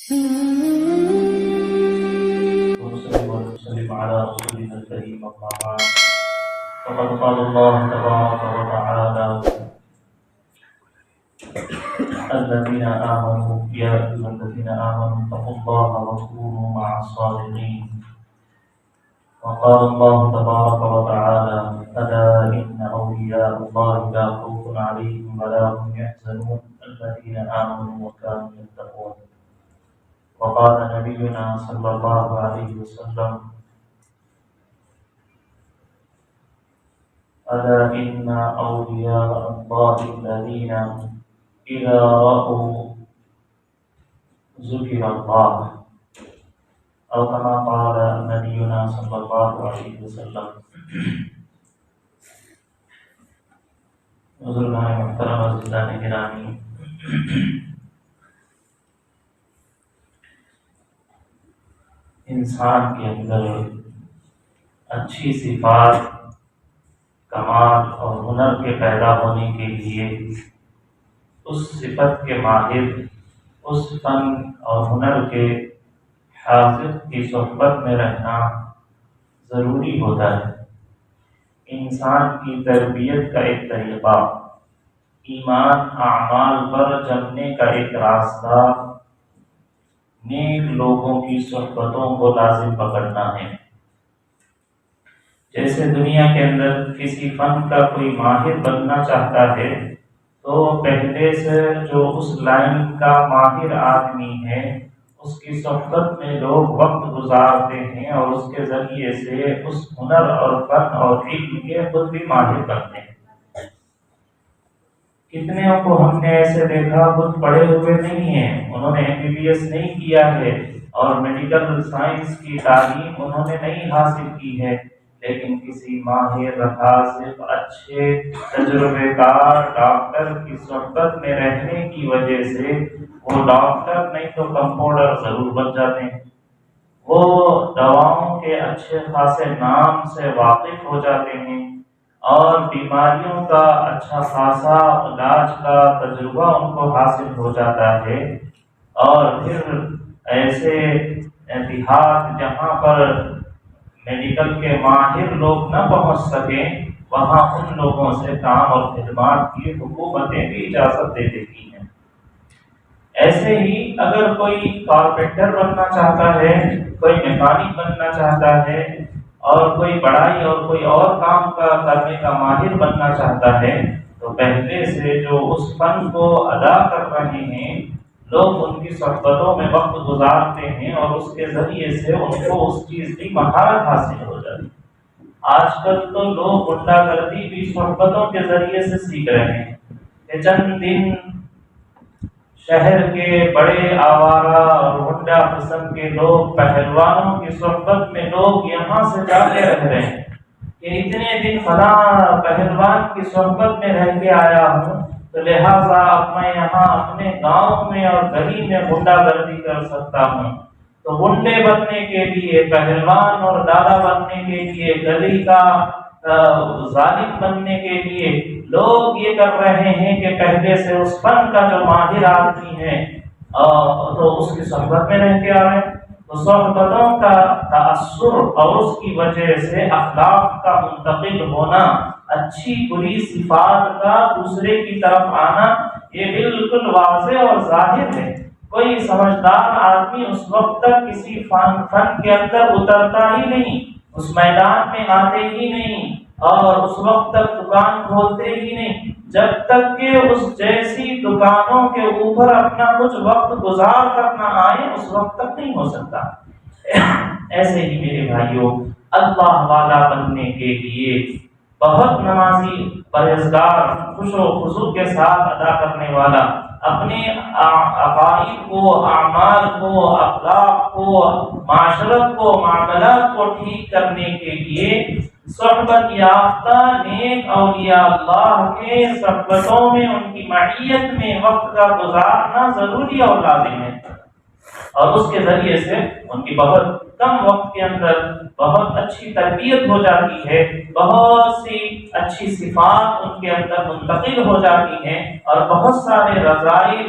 ونسلم على رسولنا الكريم أما بعد فقد قال الله تبارك وتعالى الذين آمنوا يا أيها الذين آمنوا اتقوا الله وكونوا مع الصادقين وقال الله تبارك وتعالى ألا إن أولياء الله لا خوف عليهم ولا هم يحزنون الذين آمنوا وكانوا يتقون وقال نبينا صلى الله عليه وسلم ألا إن أولياء الله الذين إذا رأوا ذكر الله أو كما قال نبينا صلى الله عليه وسلم. بزرگان محترم عزیزان گرامی، انسان کے اندر اچھی صفات، کمال اور ہنر کے پیدا ہونے کے لیے اس صفت کے ماہر، اس فن اور ہنر کے حافظ کی صحبت میں رہنا ضروری ہوتا ہے۔ انسان کی تربیت کا ایک طریقہ، ایمان اعمال پر جمنے کا ایک راستہ نیک لوگوں کی صحبتوں کو لازم پکڑنا ہے۔ جیسے دنیا کے اندر کسی فن کا کوئی ماہر بننا چاہتا ہے تو پہلے سے جو اس لائن کا ماہر آدمی ہے اس کی صحبت میں لوگ وقت گزارتے ہیں اور اس کے ذریعے سے اس ہنر اور فن اور علم کے خود بھی ماہر بنتے ہیں۔ کتنے کو ہم نے ایسے دیکھا خود پڑھے ہوئے نہیں ہیں، انہوں نے MBBS نہیں کیا ہے اور میڈیکل سائنس کی تعلیم انہوں نے نہیں حاصل کی ہے، لیکن کسی ماہر حاصل اچھے تجربے کار ڈاکٹر کی صحبت میں رہنے کی وجہ سے وہ ڈاکٹر نہیں تو کمپاؤنڈر ضرور بن جاتے ہیں، وہ دواؤں کے اچھے خاصے نام سے واقف ہو جاتے ہیں اور بیماریوں کا اچھا خاصا علاج کا تجربہ ان کو حاصل ہو جاتا ہے۔ اور پھر ایسے دیہات جہاں پر میڈیکل کے ماہر لوگ نہ پہنچ سکیں وہاں ان لوگوں سے کام اور خدمات کی حکومتیں بھی اجازت دے دیتی ہیں۔ ایسے ہی اگر کوئی کارپینٹر بننا چاہتا ہے، کوئی میکینک بننا چاہتا ہے اور کوئی بڑائی اور کوئی اور کام کرنے کا ماہر بننا چاہتا ہے تو پہلے سے جو اس فن کو ادا کر رہے ہیں لوگ ان کی صحبتوں میں وقت گزارتے ہیں اور اس کے ذریعے سے ان کو اس چیز کی مہارت حاصل ہو جاتی ہے۔ آج کل تو لوگ غنڈہ گردی بھی صحبتوں کے ذریعے سے سیکھ رہے ہیں کہ چند دن شہر کے بڑے آوارہ اور غنڈہ قسم کے لوگ پہلوانوں کی صحبت میں لوگ یہاں سے جاتے رہ رہے ہیں کہ اتنے دن فلاں پہلوان کی صحبت میں رہ کے آیا ہوں تو لہٰذا اب میں یہاں اپنے گاؤں میں اور گلی میں غنڈہ گردی کر سکتا ہوں۔ تو غنڈے بننے کے لیے، پہلوان اور دادا بننے کے لیے، گلی کا ظالم بننے کے لیے لوگ یہ کر رہے ہیں کہ پہلے سے اس فن کا جو ماہر آدمی ہے تو اس کی صحبت میں رہ کے آ رہے ہیں۔ تو صحبتوں کا تأثر اور اس کی وجہ سے اخلاق کا منتقل ہونا، اچھی بری صفات کا دوسرے کی طرف آنا، یہ بالکل واضح اور ظاہر ہے۔ کوئی سمجھدار آدمی اس وقت تک کسی فن کے اندر اترتا ہی نہیں، اس میدان میں آتے ہی نہیں اور اس وقت تک دکان کھولتے ہی نہیں جب تک کہ اس جیسی دکانوں کے اوپر اپنا کچھ وقت گزار کر نہ آئے، اس وقت تک نہیں ہو سکتا۔ ایسے ہی میرے بھائیوں، اللہ والا بننے کے لیے بہت نمازی، پرہیزگار، خوش و خضوع کے ساتھ ادا کرنے والا، اپنے عقائد کو، اعمال کو، اخلاق کو، معاشرت کو، معاملات کو ٹھیک کرنے کے لیے صحبت یافتہ نیک اولیاء اللہ کے صحبتوں میں، ان کی معیت میں وقت کا گزارنا ضروری اور لازم ہے، اور اس کے ذریعے سے ان کی بہت کم وقت کے اندر بہت اچھی تربیت ہو جاتی ہے، بہت سی اچھی صفات ان کے اندر منتقل ہو جاتی ہیں اور بہت سارے رذائل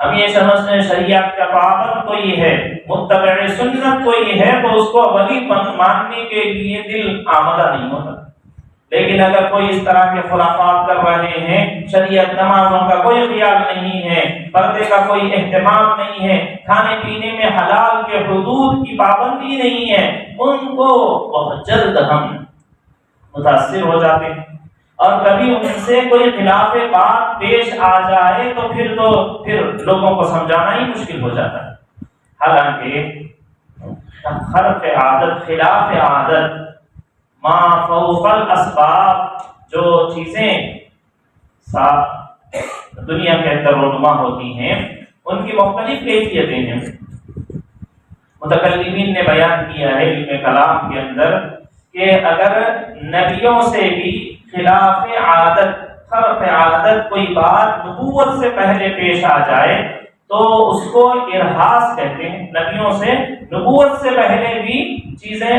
ہم یہ سمجھتے ہیں شریعت کا پابند کوئی ہے، متبع سنت کوئی ہے تو اس کو ولی ماننے کے لیے دل آمادہ نہیں ہوتا۔ لیکن اگر کوئی اس طرح کے خرافات کر رہے ہیں، شریعت نمازوں کا کوئی خیال نہیں ہے، پردے کا کوئی اہتمام نہیں ہے، کھانے پینے میں حلال کے حدود کی پابندی نہیں ہے، ان کو بہت جلد ہم متاثر ہو جاتے ہیں، اور کبھی ان سے کوئی خلاف بات پیش آ جائے تو پھر لوگوں کو سمجھانا ہی مشکل ہو جاتا ہے۔ حالانکہ خرف عادت، خلاف عادت، ما فوق الاسباب، جو چیزیں دنیا کے اندر رونما ہوتی ہیں ان کی مختلف کیفیتیں ہیں۔ متکلمین نے بیان کیا ہے علم کلام کے اندر کہ اگر نبیوں سے بھی خلاف عادت، خرف عادت کوئی بات نبوت سے پہلے پیش آ جائے تو اس کو ارہاس کہتے ہیں۔ نبیوں سے نبوت سے پہلے بھی چیزیں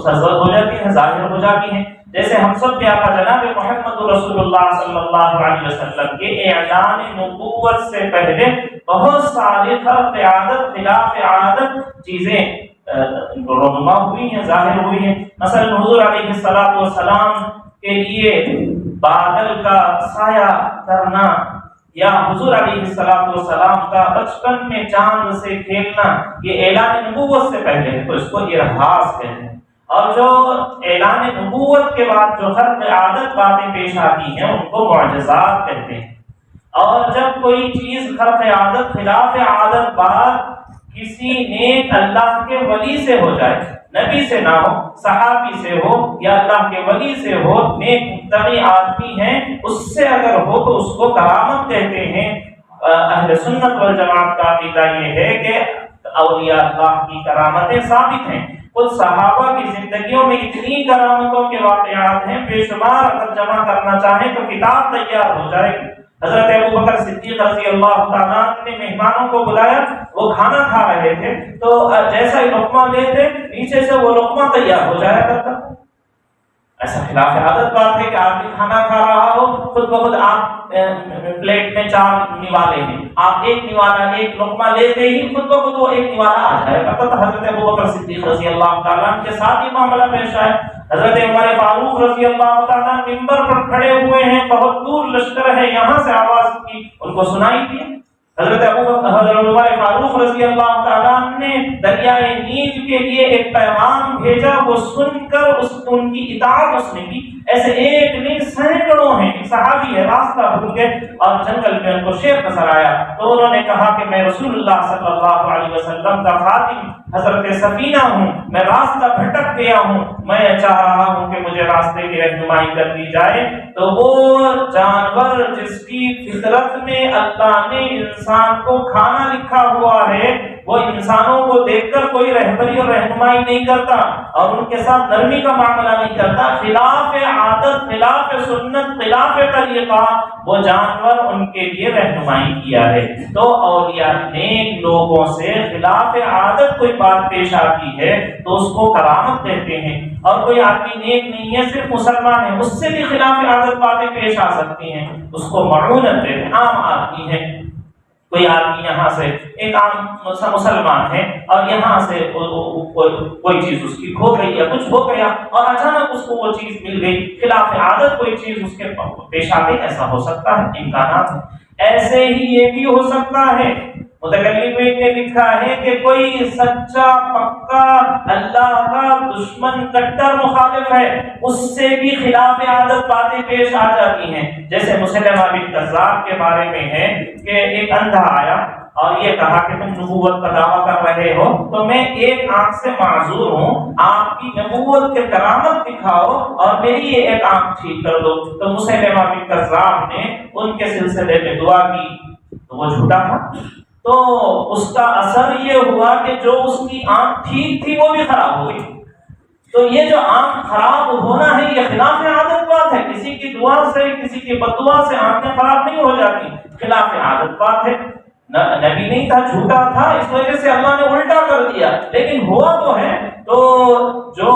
سرزد ہو جاتی ہیں، ظاہر ہو جاتی ہیں۔ جیسے ہم سب کے آقا جناب محمد رسول اللہ صلی اللہ علیہ وسلم کے اعلان نبوت سے پہلے بہت ساری خرف عادت، خلاف عادت چیزیں رونما ہوئی ہیں، ظاہر ہوئی ہیں۔ مثلا حضور علیہ السلام کے لیے بادل کا سایہ کرنا، یا حضور علیہ السلام کا بچپن میں چاند سے کھیلنا، یہ اعلان نبوت سے پہلے ہے تو اس کو ارہاس کہتے ہیں۔ اور جو اعلان نبوت کے بعد جو خرف عادت باتیں پیش آتی ہیں ان کو معجزات کہتے ہیں۔ اور جب کوئی چیز خرف عادت، خلاف عادت بات کسی نیک اللہ کے ولی سے ہو جائے، نبی سے نہ ہو، صحابی سے ہو یا اللہ کے ولی سے ہو، نیک متقی آدمی ہیں، اس سے اگر ہو تو اس کو کرامت کہتے ہیں۔ اہل سنت والجماعت کا عقیدہ یہ ہے کہ اولیاء اللہ کی کرامتیں ثابت ہیں۔ خود صحابہ کی زندگیوں میں اتنی کرامتوں کے واقعات ہیں، بے شمار، اگر جمع کرنا چاہیں تو کتاب تیار ہو جائے گی۔ حضرت ابوبکر صدیق رضی اللہ تعالیٰ نے مہمانوں کو بلایا، وہ کھانا کھا رہے تھے تو جیسا ہی لقمہ لیتے نیچے سے وہ لقمہ تیار ہو جایا کرتا۔ ایسا خلاف عادت بات ہے کہ آدمی کھانا کھا رہا ہو، خود بخود آپ پلیٹ میں 4 نوالے ہیں، آپ ایک نوالا، ایک لقمہ لیتے ہی خود بخود وہ ایک نوالا آ جائے کرتا تھا۔ حضرت ابوبکر صدیق رضی اللہ تعالیٰ کے ساتھ یہ معاملہ پیش آیا۔ حضرت عمر فاروق رضی اللہ تعالیٰ منبر پر کھڑے ہوئے ہیں، بہت دور لشکر ہے، یہاں سے آواز کی ان کو سنائی تھی۔ حضرت عمر فاروق رضی اللہ تعالیٰ نے دریائے نیل کے لیے ایک پیغام بھیجا، وہ سن کر ان کی اطاعت اس نے کی۔ ایسے ایک نہیں سینکڑوں ہیں، ایک صحابی ہے راستہ بھول گئے اور جنگل میں ان کو شیر نظر آیا تو انہوں نے کہا کہ میں رسول اللہ صلی اللہ علیہ وسلم کا خادم حضرت سفینہ ہوں، میں راستہ بھٹک گیا ہوں، میں چاہ رہا ہوں کہ مجھے راستے کی رہنمائی کر دی جائے۔ تو وہ جانور جس کی فطرت میں اللہ نے انسان کو کھانا لکھا ہوا ہے، وہ انسانوں کو دیکھ کر کوئی رہبری اور رہنمائی نہیں کرتا اور ان کے ساتھ نرمی کا معاملہ نہیں کرتا، خلاف عادت، خلاف سنت، خلاف طریقہ وہ جانور ان کے لیے رہنمائی کیا ہے۔ تو اولیاء نیک لوگوں سے خلاف عادت کوئی بات پیش آتی ہے تو اس کو کرامت کہتے ہیں، اور کوئی آدمی نیک نہیں ہے، صرف مسلمان ہے، اس سے بھی خلاف عادت باتیں پیش آ سکتی ہیں، اس کو معونت کہتے ہیں۔ عام آدمی ہے، کوئی آدمی یہاں سے ایک عام مسلمان ہے اور یہاں سے کوئی چیز اس کی کھو گئی یا کچھ ہو گیا اور اچانک اس کو وہ چیز مل گئی، خلاف عادت کوئی چیز اس کے پیش آ گئی، ایسا ہو سکتا ہے، امکانات ہیں۔ ایسے ہی یہ بھی ہو سکتا ہے، متکلمین نے لکھا ہے کہ کوئی سچا پکا اللہ کا دشمن کٹر مخالف ہے، اس سے بھی خلاف عادت باتیں پیش آ جاتی ہیں۔ جیسے مسلمہ بن کذاب کے بارے میں ہے کہ ایک اندھا آیا اور یہ کہا کہ تم نبوت کا دعویٰ کر رہے ہو تو میں ایک آنکھ سے معذور ہوں، آپ کی نبوت کے کرامت دکھاؤ اور میری یہ ایک آنکھ ٹھیک کر دو۔ تو مسلمہ بن کذاب نے ان کے سلسلے میں دعا کی تو وہ جھوٹا تھا، تو اس کا اثر یہ ہوا کہ جو اس کی آنکھ ٹھیک تھی وہ بھی خراب ہو گئی۔ تو یہ جو آنکھ خراب ہونا ہے یہ خلاف عادت بات ہے، کسی کی دعا سے، کسی کی بددعا سے آنکھیں خراب نہیں ہو جاتی، خلاف عادت بات ہے۔ نبی نہیں تھا، جھوٹا تھا، اس وجہ سے اللہ نے الٹا کر دیا، لیکن ہوا تو ہے۔ تو جو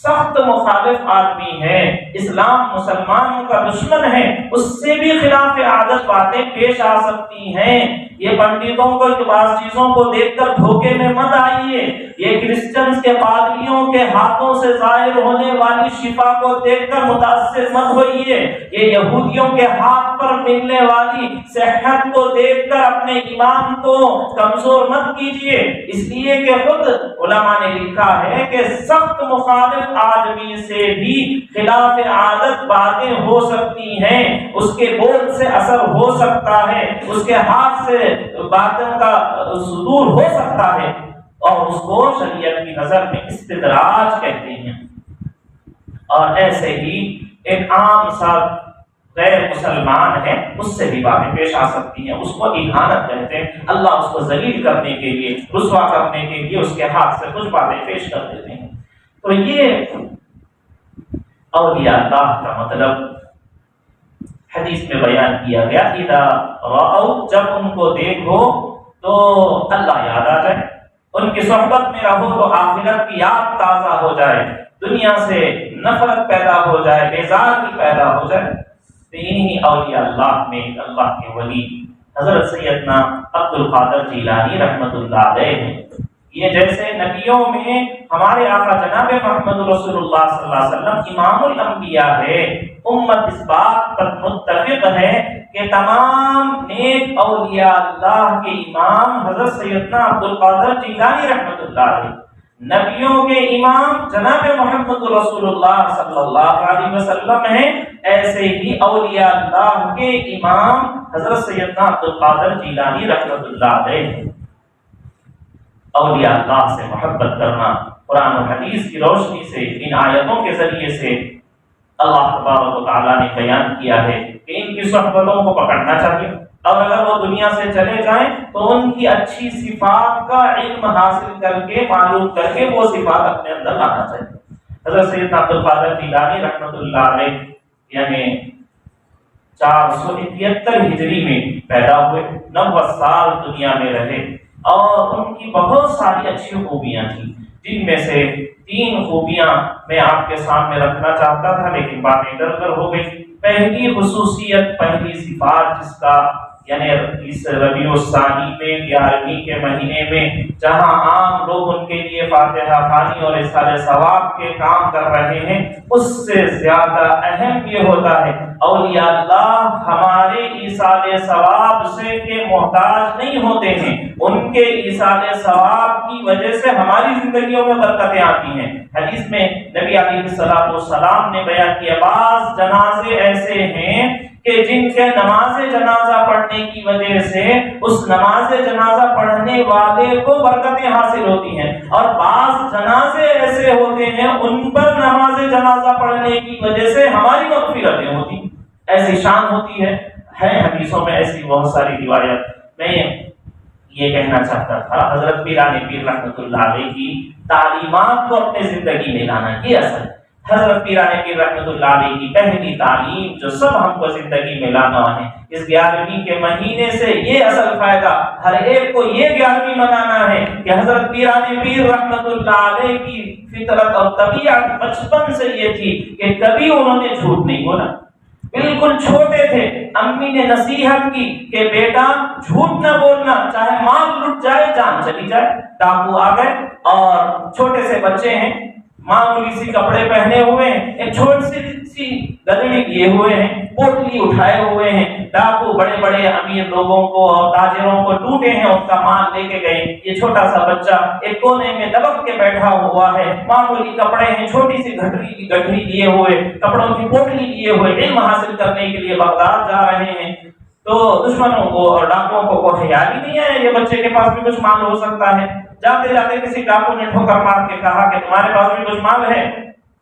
سخت مخالف آدمی ہے، اسلام مسلمانوں کا دشمن ہے، اس سے بھی خلاف عادت باتیں پیش آ سکتی ہیں۔ یہ پنڈتوں کو بعض چیزوں کو دیکھ کر دھوکے میں مت آئیے، یہ کرسچنز کے پادریوں کے ہاتھوں سے ظاہر ہونے والی شفا کو دیکھ کر متاثر مت ہوئیے، یہ یہودیوں کے ہاتھ پر ملنے والی صحت کو دیکھ کر اپنے ایمان کو کمزور مت کیجیے، اس لیے کہ خود علماء نے لکھا ہے کہ سخت مخالف آدمی سے بھی خلاف عادت باتیں ہو سکتی ہیں، اس کے بول سے اثر ہو سکتا ہے، اس کے ہاتھ سے باتوں کا صدور ہو سکتا ہے، اور اس کو شریعت کی نظر میں استدراج کہتے ہیں۔ اور ایسے ہی ایک عام سا غیر مسلمان ہے، اس سے بھی باتیں پیش آ سکتی ہیں، اس کو اہانت کہتے ہیں، اللہ اس کو ذلیل کرنے کے لیے، رسوا کرنے کے لیے اس کے ہاتھ سے کچھ باتیں پیش کر دیتے ہیں۔ تو یہ اولیاء اللہ کا مطلب حدیث میں بیان کیا گیا، اذا رأوا، جب ان کو دیکھو تو اللہ یاد آ جائے، ان کی صحبت میں رہو تو آخرت کی یاد تازہ ہو جائے، دنیا سے نفرت پیدا ہو جائے، بیزاری پیدا ہو جائے۔ تو انہی اولیاء اللہ میں اللہ کے ولی حضرت سیدنا عبد القادر جیلانی رحمۃ اللہ علیہ ہیں۔ یہ جیسے نبیوں میں ہمارے آقا جناب محمد رسول اللہ صلی اللہ علیہ وسلم امام الانبیاء ہے، امت اس بات پر متفق ہے کہ تمام نیک اولیاء اللہ کے امام حضرت سیدنا عبد القادر جیلانی رحمۃ اللہ علیہ، نبیوں کے امام جناب محمد رسول اللہ صلی اللہ علیہ وسلم ہیں، ایسے ہی اولیاء اللہ کے امام حضرت سیدنا عبد القادر جیلانی رحمۃ اللہ علیہ ہیں۔ اولیاء اللہ سے محبت کرنا قرآن و حدیث کی روشنی سے، ان آیتوں کے ذریعے سے اللہ تبارک و تعالیٰ نے بیان کیا ہے کہ ان کی صحبتوں کو پکڑنا چاہیے، اور اگر وہ دنیا سے چلے جائیں تو ان کی اچھی صفات کا علم حاصل کر کے، معلوم کر کے وہ صفات اپنے اندر لانا چاہیے۔ حضرت سیدنا عبد القادر جیلانی رحمۃ اللہ علیہ یعنی 473 ہجری میں پیدا ہوئے، 90 سال دنیا میں رہے، اور ان کی بہت ساری اچھی خوبیاں تھیں، جن میں سے 3 خوبیاں میں آپ کے سامنے رکھنا چاہتا تھا، لیکن باتیں ادھر ادھر ہو گئی۔ پہلی خصوصیت، پہلی صفات جس کا یعنی اس ربیع الثانی میں 11ویں کے مہینے میں جہاں عام لوگ ان کے لیے فاتحہ خوانی اور اظہار ثواب کے کام کر رہے ہیں، اس سے زیادہ اہم یہ ہوتا ہے اولیاء اللہ ہمارے ایصال ثواب سے کے محتاج نہیں ہوتے ہیں، ان کے ایصال ثواب کی وجہ سے ہماری زندگیوں میں برکتیں آتی ہیں۔ حدیث میں نبی علیہ الصلوۃ والسلام نے بیان کیا، بعض جنازے ایسے ہیں کہ جن کے نماز جنازہ پڑھنے کی وجہ سے اس نماز جنازہ پڑھنے والے کو برکتیں حاصل ہوتی ہیں، اور بعض جنازے ایسے ہوتے ہیں ان پر نماز جنازہ پڑھنے کی وجہ سے ہماری مغفرتیں ہوتی ہیں۔ ایسی شان ہوتی ہے حدیثوں میں ایسی بہت ساری روایت۔ میں یہ کہنا چاہتا تھا، حضرت پیران پیر رحمۃ اللہ علیہ کی تعلیمات کو اپنے زندگی میں لانا، یہ اصل حضرت پیران پیر رحمۃ اللہ علیہ کی پہلی تعلیم جو سب ہم کو زندگی میں لانا ہے، اس 11ویں کے مہینے سے یہ اصل فائدہ ہر ایک کو یہ 11ویں منانا ہے کہ حضرت پیران پیر رحمۃ اللہ علیہ کی فطرت اور طبیعت بچپن سے یہ تھی کہ کبھی انہوں نے جھوٹ نہیں بولا۔ بالکل چھوٹے تھے، امی نے نصیحت کی کہ بیٹا جھوٹ نہ بولنا، چاہے مال لٹ جائے جان چلی جائے۔ ڈاکو آ گئے اور چھوٹے سے بچے ہیں، معمولی سی کپڑے پہنے ہوئے ہیں، ایک چھوٹی سی گدڑی لیے ہوئے ہیں، پوٹلی اٹھائے ہوئے ہیں، ڈاکو بڑے بڑے امیر لوگوں کو اور تاجروں کو لوٹے ہیں، ان کا مال لے کے گئے۔ یہ چھوٹا سا بچہ ایک کونے میں دبک کے بیٹھا ہوا ہے، معمولی کپڑے ہیں، چھوٹی سی گٹھری لیے ہوئے، کپڑوں کی پوٹلی لیے ہوئے، علم حاصل کرنے کے لیے بغداد جا رہے ہیں۔ تو دشمنوں کو اور ڈاکوؤں کو خیال ہی نہیں ہے یہ بچے کے پاس بھی کچھ مال ہو سکتا ہے۔ جاتے جاتے کسی ڈاکو نے ٹھوکر مار کے کہا کہ تمہارے پاس بھی کچھ مال ہے؟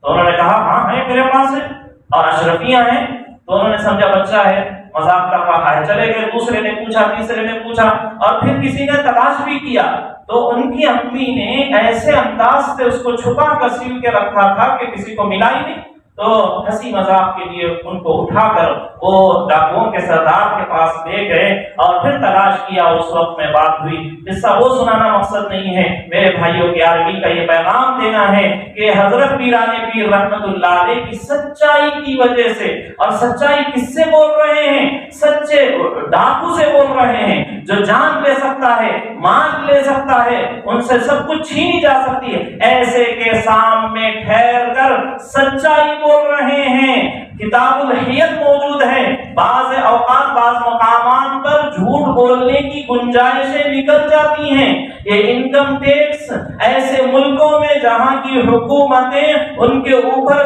تو انہوں نے کہا ہاں ہے، میرے پاس ہے، اور اشرفیاں ہیں۔ تو انہوں نے سمجھا بچہ ہے، مذاق کر رہا ہے، چلے گئے۔ دوسرے نے پوچھا، تیسرے نے پوچھا، اور پھر کسی نے تلاش بھی کیا، تو ان کی امی نے ایسے انداز سے اس کو چھپا کر سیل کے رکھا تھا کہ کسی کو ملا ہی نہیں۔ تو ہنسی مذاق کے لیے ان کو اٹھا کر وہ ڈاکوؤں کے سردار کے پاس لے گئے اور پھر تلاش کیا. اس وقت میں بات ہوئی. قصہ وہ سنانا مقصد نہیں ہے میرے بھائیوں، 11ویں کا یہ پیغام دینا ہے کہ حضرت پیران پیر رحمت اللہ علیہ کی سچائی کی وجہ سے، اور سچائی کس سے بول رہے ہیں؟ سچے ڈاکو سے بول رہے ہیں جو جان لے سکتا ہے، مان لے سکتا ہے، ان سے سب کچھ چھینی جا سکتی ہے. ایسے کے سامنے ٹھہر کر سچائی بول رہے ہیں. کتاب الحیت موجود ہے. بعض اوقات بعض مقامات پر جھوٹ بولنے کی گنجائشیں نکل جاتی ہیں. یہ انکم ٹیکس ایسے ملکوں میں جہاں کی حکومتیں ان کے اوپر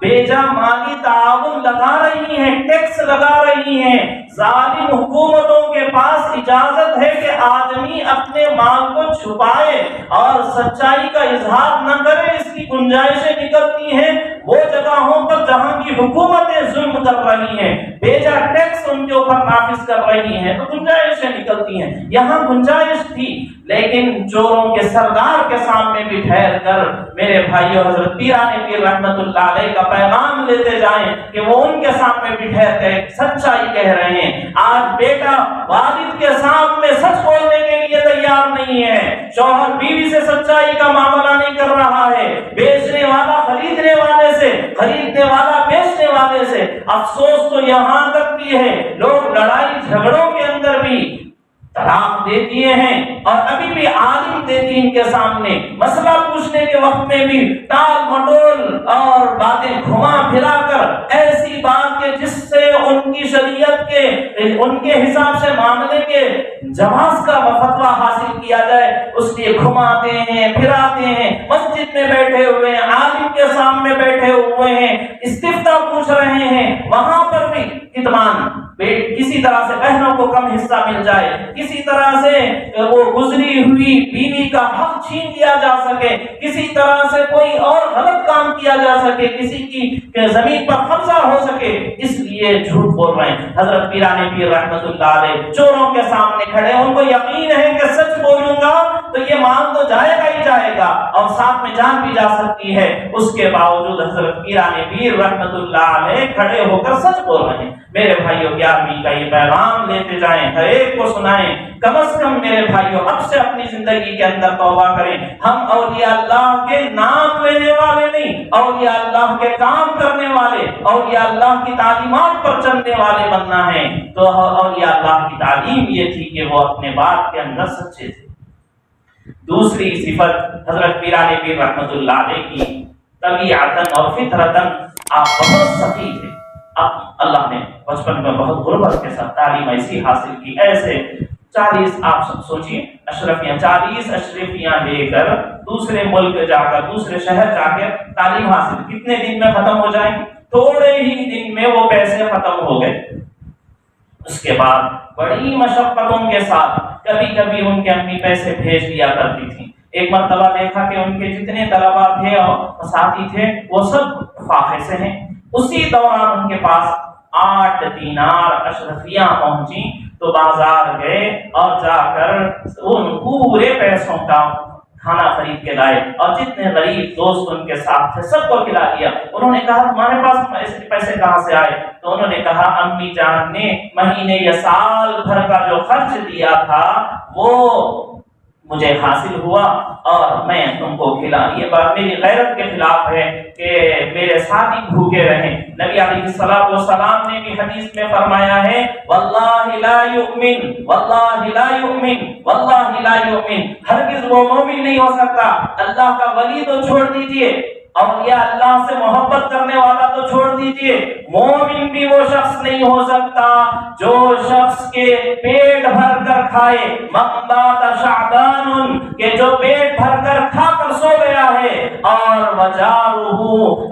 بیجا مالی تعاون لگا رہی ہیں، ٹیکس لگا رہی ہیں. ظالم حکومتوں کے پاس اجازت ہے کہ آدمی اپنے مال کو چھپائے اور سچائی کا اظہار نہ کرے. اس کی گنجائشیں نکلتی ہیں وہ جگہوں پر جہاں کی حکومتیں ظلم کر رہی ہیں، بیجا ٹیکس ان کے اوپر نافذ کر رہی ہیں، تو گنجائشیں نکلتی ہیں. یہاں گنجائش تھی، لیکن چوروں کے سردار کے سامنے بھی ٹھہر کر میرے بھائیو حضرت پیران پیر رحمت اللہ علیہ کا پیغام لیتے جائیں کہ وہ ان کے سامنے بھی ٹھہر کر سچائی کہہ رہے ہیں. آج بیٹا والد کے سامنے سچ بولنے کے لیے تیار نہیں ہے، شوہر بیوی سے سچائی کا معاملہ نہیں کر رہا ہے، بیچنے والا خریدنے والے سے، خریدنے والا بیچنے والے سے. افسوس تو یہاں تک بھی ہے لوگ لڑائی جھگڑوں کے اندر بھی طلاق دے دیے ہیں، اور ابھی بھی عالم دے دین کے سامنے مسئلہ پوچھنے کے وقت میں بھی ٹال مٹول اور باتیں گھما پھرا کر ایسی بات کے جس سے ان کی شریعت کے ان کے حساب سے معاملے کے جواز کا فتویٰ حاصل کیا جائے اس لیے گھماتے ہیں پھراتے ہیں. مسجد میں بیٹھے ہوئے ہیں، عالم کے سامنے بیٹھے ہوئے ہیں، استفتاء پوچھ رہے ہیں، وہاں پر بھی کتمان کسی طرح سے بہنوں کو کم حصہ مل جائے، کسی طرح سے وہ گزری ہوئی بیوی کا حق چھین لیا جا سکے، کسی طرح سے کوئی اور غلط کام کیا جا سکے، کسی کی زمین پر قبضہ ہو سکے، اس لیے جھوٹ بول رہے ہیں. حضرت پیران پیر رحمت اللہ علیہ چوروں کے سامنے کھڑے، ان کو یقین ہے کہ سچ بولوں گا تو یہ مال تو جائے گا ہی جائے گا اور ساتھ میں جان بھی جا سکتی ہے. اس کے باوجود حضرت پیران پیر رحمت اللہ علیہ کھڑے ہو کر سچ بول رہے ہیں. میرے بھائیوں 11ویں کا یہ پیغام لیتے جائیں، ہر ایک کو سنائیں. کم از کم میرے بھائیوں اب سے اپنی زندگی کے اندر توبہ کریں. ہم اولیاء اللہ کے نام لینے والے نہیں، اولیاء اللہ کے کام کرنے والے، اولیاء اللہ کی تعلیمات پر چلنے والے بننا ہے. تو اولیاء اللہ کی تعلیم یہ تھی کہ وہ اپنے بات کے اندر سچے تھے. دوسری صفت حضرت پیران پیر رحمت اللہ علیہ کی طبیعتاً اور فطرتاً آپ بہت سخی تھے. اللہ نے بچپن میں بہت غربت کے ساتھ تعلیم ایسی حاصل کی. ایسے 40 آپ سب سوچئے اشرفیاں، 40 اشرفیاں لے کر دوسرے ملک جا کر دوسرے شہر جا کر تعلیم حاصل، کتنے دن میں ختم ہو جائیں گے؟ تھوڑے ہی دن میں وہ پیسے ختم ہو گئے. اس کے بعد بڑی مشقتوں کے ساتھ کبھی کبھی ان کے امی پیسے بھیج دیا کرتی تھی. ایک مرتبہ دیکھا کہ ان کے جتنے طلبا تھے اور ساتھی تھے وہ سب فاقے سے ہیں. اسی دوران ان کے پاس 8 دینار اشرفیاں پہنچی تو بازار گئے اور جا کر ان پورے پیسوں کا کھانا خرید کے لائے اور جتنے غریب دوست ان کے ساتھ تھے سب کو کھلا دیا. انہوں نے کہا تمہارے پاس پیسے کہاں سے آئے؟ تو انہوں نے کہا امی جان نے مہینے یا سال بھر کا جو خرچ دیا تھا وہ مجھے حاصل ہوا اور میں تم کو کھلا. یہ بات میری غیرت کے خلاف ہے کہ میرے ساتھی بھوکے رہیں. نبی علیہ الصلوۃ والسلام نے بھی حدیث میں فرمایا ہے واللہ لا یؤمن واللہ لا یؤمن واللہ لا یؤمن، ہرگز وہ مومن نہیں ہو سکتا. اللہ کا ولی تو چھوڑ دیجئے، اولیاء اللہ سے محبت کرنے والا تو چھوڑ دیجئے، مومن بھی وہ شخص نہیں ہو سکتا جو شخص کے پیٹ بھر کر کھائے. مقبات شعبان، کہ جو پیٹ بھر کر کھا کر سو گیا ہے، اور وجارہ،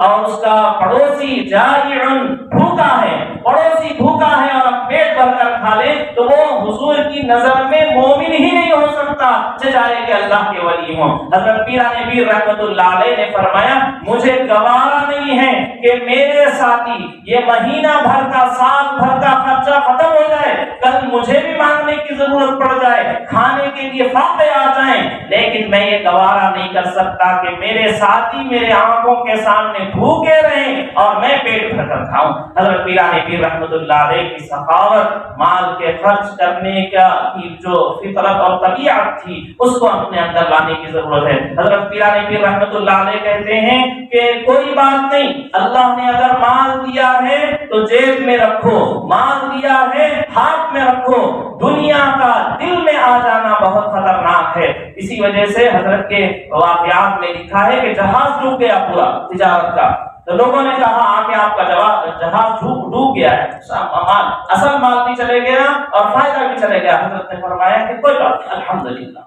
اور اس کا پڑوسی جائع، بھوکا ہے، پڑوسی بھوکا ہے اور پیٹ بھر کر کھا لے تو وہ حضور کی نظر میں مومن ہی نہیں ہو سکتا. جائے کہ اللہ کے ولی ہوں۔ حضرت پیران پیر رحمت اللہ علیہ نے فرمایا مجھے گوارا نہیں ہے کہ میرے ساتھی یہ مہینہ بھر کا سال بھر کا خرچہ ختم ہو جائے، کل مجھے بھی مانگنے کی ضرورت پڑ جائے، کھانے کے لیے فاقے آ جائیں، لیکن میں یہ گوارا نہیں کر سکتا کہ میرے ساتھی میرے آنکھوں کے سامنے بھوکے رہیں اور میں پیٹ بھر کر کھاؤں۔ حضرت پیران پیر رحمت اللہ علیہ کی سخاوت، مال کے خرچ کرنے کا کی جو فطرت اور طبیعت تھی اس کو اپنے اندر لانے کی ضرورت ہے۔ حضرت پیران پیر رحمت اللہ علیہ کہتے ہیں کہ کوئی بات نہیں، اللہ نے اگر مال دیا ہے تو جیب میں رکھو، مال دیا ہے ہاتھ میں رکھو، دنیا کا دل میں آ جانا بہت خطرناک ہے۔ اسی وجہ سے حضرت کے واقعات میں لکھا ہے کہ جہاز ڈوب گیا پورا تجارت کا، تو لوگوں نے کہا آگے آپ کا جہاز ڈوب گیا ہے، اصل مال بھی چلے گیا اور فائدہ بھی چلے گیا۔ حضرت نے فرمایا کہ کوئی بات نہیں، الحمدللہ۔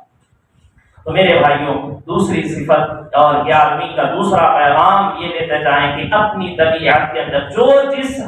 تو میرے بھائیوں، دوسری صفت اور 11ویں کا دوسرا پیغام یہ لیتے جائیں کہ اپنی طبیعت کے اندر جو جس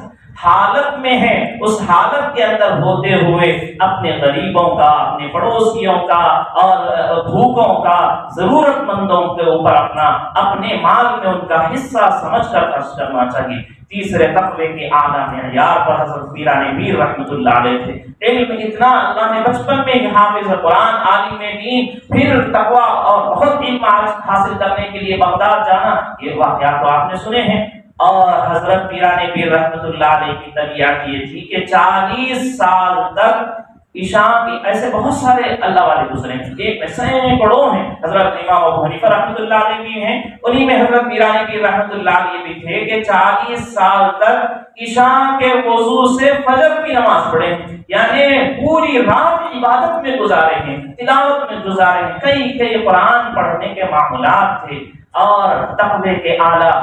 حالت میں ہے اس حالت کے اندر ہوتے ہوئے اپنے غریبوں کا، اپنے پڑوسیوں کا اور بھوکوں کا، ضرورت مندوں کے اوپر اپنے مال میں ان کا حصہ سمجھ کر خرچ کرنا چاہیے۔ تیسرے تقوی کے اعلیٰ معیار پر حضرت پیران پیر رحمت اللہ علیہ تھے۔ علم اتنا، اللہ نے بچپن میں ہی حافظ قرآن، عالم دین، پھر تقوی اور بہت علم حاصل کرنے کے لیے بغداد جانا، یہ واقعات تو آپ نے سنے ہیں۔ اور حضرت پیران پیر رحمت اللہ علیہ کی طبیعت یہ تھی کہ 40 سال تک عشاء کی، ایسے بہت سارے اللہ والے گزرے ہیں، ایک میں سینکڑوں ہیں، حضرت امام ابو حنیفہ رحمۃ اللہ علیہ بھی ہیں، انہی میں حضرت پیران پیر رحمۃ اللہ علیہ بھی تھے کہ 40 سال تک عشاء کے وضو سے فجر کی نماز پڑھے، یعنی پوری رات عبادت میں گزارے ہیں، تلاوت میں گزارے ہیں، کئی قرآن پڑھنے کے معمولات تھے۔ اور تقوی کے اعلیٰ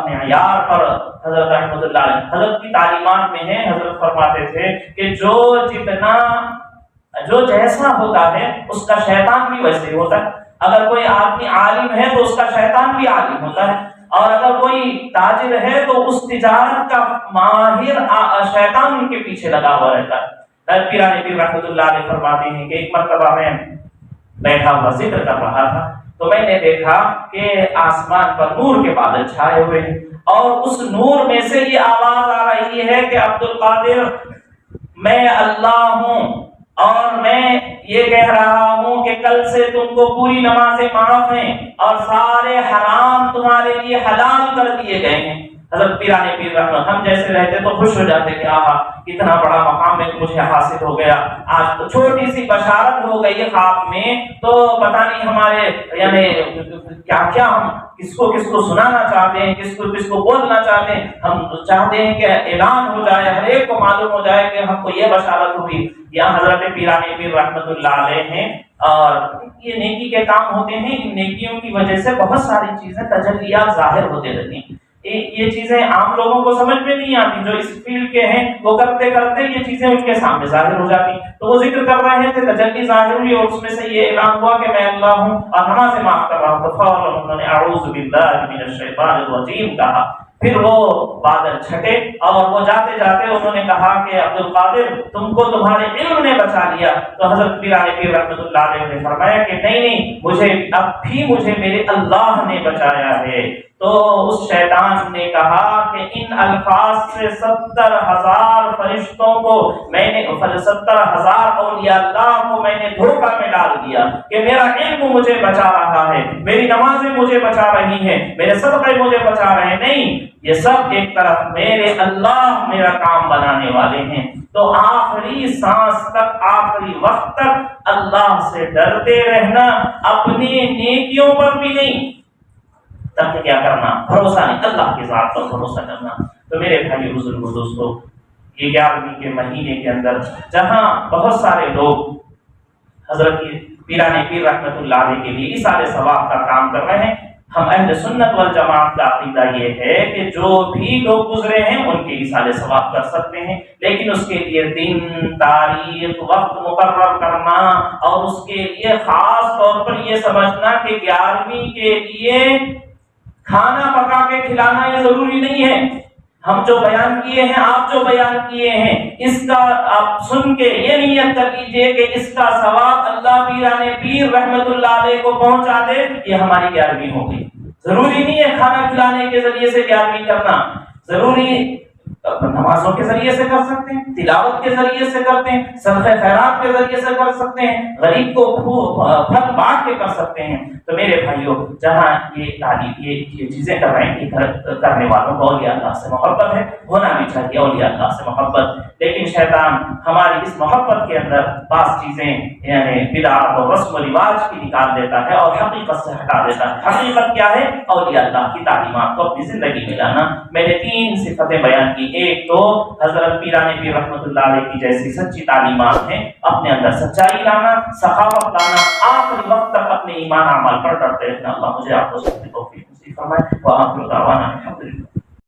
معیار پر حضرت رحمۃ اللہ علیہ حضرت کی تعلیمات میں ہیں، حضرت فرماتے تھے کہ جو جیسا ہوتا ہے اس کا شیطان بھی ویسے ہی ہوتا ہے۔ اگر کوئی آدمی عالم ہے تو اس کا شیطان بھی عالم ہوتا ہے، اور اگر کوئی تاجر ہے تو اس تجارت کا ماہر شیطان ان کے پیچھے لگا ہوا رہتا ہے۔ پیران پیر رحمۃ اللہ علیہ فرماتے ہیں کہ ایک مرتبہ میں بیٹھا ہوا ذکر کر رہا تھا تو میں نے دیکھا کہ آسمان پر نور کے بادل چھائے ہوئے ہیں، اور اس نور میں سے یہ آواز آ رہی ہے کہ عبد القادر میں اللہ ہوں، اور میں یہ کہہ رہا ہوں کہ کل سے تم کو پوری نمازیں معاف ہیں اور سارے حرام تمہارے لیے حلال کر دیے گئے ہیں۔ حضرت پیران پیر رحمت، ہم جیسے رہتے تو خوش ہو جاتے کہ آہا کتنا بڑا مقام میں مجھے حاصل ہو گیا، آج تو چھوٹی سی بشارت ہو گئی خواب میں، تو پتہ نہیں ہمارے یعنی کیا ہم کس کو سنانا چاہتے ہیں، کس کو بولنا چاہتے ہیں۔ ہم چاہتے ہیں کہ اعلان ہو جائے، ہر ایک کو معلوم ہو جائے کہ ہم کو یہ بشارت ہوئی۔ یہاں حضرت پیران پیر رحمت اللہ علیہ ہیں، اور یہ نیکی کے کام ہوتے ہیں، ان نیکیوں کی وجہ سے بہت ساری چیزیں تجلیات ظاہر ہوتے رہتی ہیں۔ یہ چیزیں عام لوگوں کو سمجھ میں نہیں آتی، جو اس فیلڈ کے ہیں وہ کرتے کرتے یہ چیزیں ان کے سامنے ظاہر ہو جاتی۔ تو وہ ذکر کر رہے تھے، تجلی ظاہر ہوئی، اور اس میں سے یہ اعلان ہوا کہ میں اللہ ہوں اور نمازیں معاف کر رہا ہوں۔ تو فوراً انہوں نے اعوذ باللہ من الشیطان الرجیم کہا، پھر وہ بادل چھٹے، اور وہ جاتے جاتے انہوں نے کہا کہ عبد القادر تم کو تمہارے علم نے بچا لیا۔ تو حضرت پیران پیر رحمۃ اللہ علیہ نے فرمایا کہ نہیں، مجھے میرے اللہ نے بچایا ہے۔ تو اس شیطان نے کہا کہ ان الفاظ سے 70,000 فرشتوں کو میں نے 70,000 اولیاء اللہ کو میں نے دھوکہ میں ڈال دیا کہ میرا علم مجھے بچا رہا ہے، میری نمازیں مجھے بچا رہی ہیں، میرے صدقے مجھے بچا رہے ہیں۔ نہیں، یہ سب ایک طرف میرے اللہ میرا کام بنانے والے ہیں۔ تو آخری سانس تک، آخری وقت تک اللہ سے ڈرتے رہنا، اپنی نیکیوں پر بھی نہیں، تب کیا کرنا، بھروسہ نہیں، اللہ کی ذات پر بھروسہ کرنا۔ تو میرے بھائی بزرگوں دوستو، یہ 11ویں کے مہینے کے اندر جہاں بہت سارے لوگ حضرت پیران پیر رحمت اللہ علیہ کے لیے ایصال ثواب کا کام کر رہے ہیں، ہم اہل سنت والجماعت کا عقیدہ یہ ہے کہ جو بھی لوگ گزرے ہیں ان کے ایصال ثواب کر سکتے ہیں، لیکن اس کے لیے دن، تاریخ، وقت مقرر کرنا، اور اس کے لیے خاص طور پر یہ سمجھنا کہ 11ویں کے لیے کھانا پکا کے کھلانا یہ ضروری نہیں ہے، ہم جو بیان کیے ہیں، آپ جو بیان کیے ہیں، اس کا آپ سن کے یہ نیت کر لیجئے کہ اس کا ثواب اللہ پیران پیر رحمت اللہ علیہ کو پہنچا دے، یہ ہماری 11ویں ہو گئی۔ ضروری نہیں ہے کھانا کھلانے کے ذریعے سے 11ویں کرنا، ضروری نمازوں کے ذریعے سے کر سکتے ہیں، تلاوت کے ذریعے سے کرتے ہیں، صدقہ خیرات کے ذریعے سے کر سکتے ہیں، غریب کو پھل بانٹ کے کر سکتے ہیں۔ تو میرے بھائیوں، جہاں یہ تعلیم یہ چیزیں کر رہے ہیں، کرنے والوں کو اولیاء اللہ سے محبت ہے، ہونا بھی چاہیے اولیاء اللہ سے محبت، لیکن شیطان ہماری اس محبت کے اندر بعض چیزیں یعنی بدعت اور رسم و رواج کی نکال دیتا ہے اور حقیقت سے ہٹا دیتا ہے۔ حقیقت کیا ہے؟ اولیاء اللہ کی تعلیمات کو اپنی زندگی میں لانا۔ میں نے 3 صفتیں بیان کی، ایک تو حضرت پیران پیر رحمت اللہ علیہ کی جیسی سچی تعلیمات ہیں، اپنے اندر سچائی لانا، سخاوت لانا، آخری وقت تک اپنے ایمان اعمال پر ڈٹتے رہنا۔ اللہ مجھے آپ کو توفیق نصیب فرمائے۔ وآخر دعوانا